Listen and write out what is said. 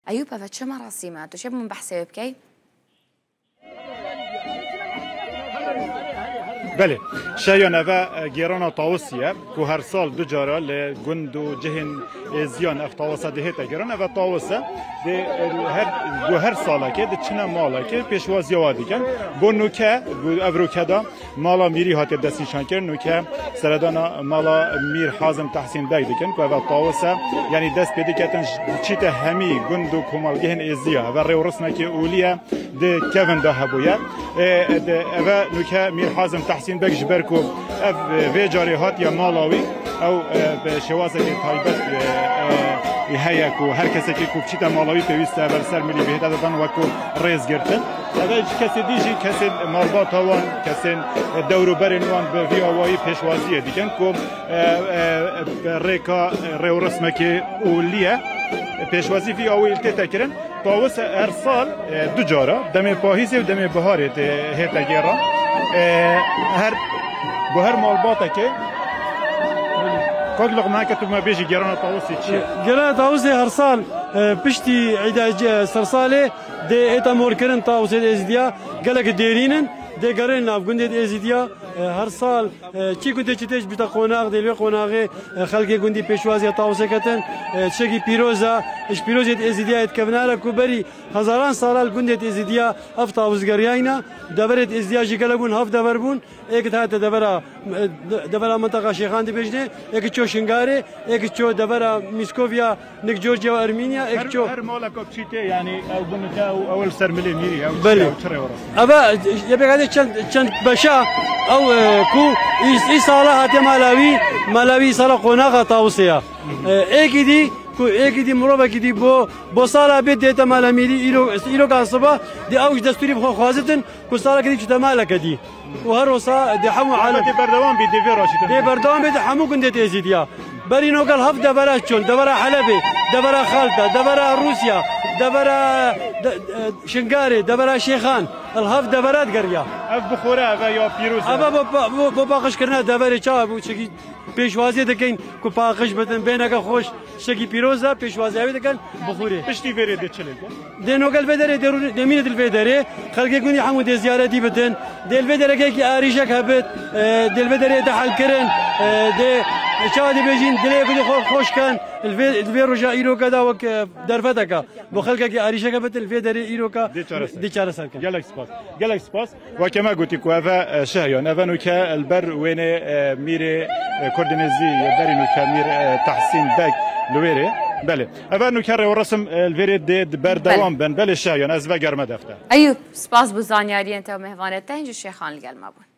أيوب هذا چه مراسمه تو شب من بحثه بكي؟ بله شایان و گیران طاووسیه که هر سال دو جاره لگند و جهن زیان اف طاووسه دهیت گیران و طاووسه هر ساله که چنه ماله که پیشواز یوادی کن بو نوکه افروکه دا مالا میری هاتی دستنشان کرد نوکه سردانا مالا میر حازم تحسین بگ دیکن که و طاووسه یعنی دست پیدا کردن چیت همی گند و کمال گهن ازیا و ریورسنا که اولیه ده کون ده هبویه و نوکه میر حازم تحسین بگ جبرکو و جاری هات یا مالاوی او به شوازه که تایبت هیا کو هر کسی که کوچیت مالاوی پیوسته اول سر ملی بهت دادن و کو ریز گرفتن اول کسی دیجی کسی مالبات وان کسی دورو برین وان به وی اوایی پیشوازی دیگن کو ریکا ریورسمه که اولیه پیشوازی وی اوی التتا کرن طاووس هر سال دو جاره دم پاییز و دم بهار هت گیرا هر بهر مالباته که كل معك ما بيجي جيران طاووسي تشي جيران طاووسي هر سال بشتي عيد سرسالة دي ايتا موركرن طاووسي ازديا قالك ديرينن دي قرن ناف قندت ازديا هر سال چی گنده چیتش بیتا قوناغ دلوی قوناغه خلقی گندی پیشوازی طاووسه کتن چکی پیروزا اش پیروزیت ازدیا ات کبناله کوبری هزاران سال گندت ازدیا اف طاووسگریاینا دبرت ازدیا جگلبون هف دبربون ایک تا دبرا منطقه شیخان دی بجنه ایک چو شنگاره ایک چو دبرا میسکوفیا نک جورجیا و ارمینیا ایک چو هر مالا کوبچیته یعنی او بنتا اول سر ملی میری او چرا ورا ابا یبی قاعد چند بشا او کو ای سالا هاتی مالاوی سالا قوناغ طاووسیا ایکی دی مروبه کی دی بو سالا بید دیتا مالا میری ایرو کاسبا دی اوج دستوری بخو خوازتن کو سالا کی دی چتا مالا کدی و هر وسا دی حمو عالم دی بردوام بی دی ویراشیدن دی بردوام بی حمو گندت ازیدیا بری نو قال هف دبرا چون دبرا حلبي دبرا خالته دبرا روسيا دبرا شنقاري دبرا شيخان الهف دبرات قريه اف بخوره و یا پیروز ابا بو باقش کرنا دبري چا بو چکی پیشوازی دکین کو باقش بدن بینک خوش شکی پیروزا پیشوازی اوی دکن بخوره پشتی وری د چله دی نو قال فدري دمینه الفدري خلق گونی حمود زیارتی بدن دی الفدري کی اریشک هبت دی الفدري تحل کرن دی شادي بيجين دلي كده خوش كان الفيرو جا إيروكا دا وك درفتك بخلقة كي أريشة كبت الفيدري إيروكا دي چارة سر كان جالك سباس وكما قلت لك هذا شهيان هذا نوكا البر وين مير كوردينيزي بري نوكا مير تحسين باك لويري بله هذا نوكا ورسم الفيريد دي بر دوام بن بله شهيان از وجر ما دفته أيوب سباس بزانياري أنت ومهوانته هنجو شيخان القلمة بون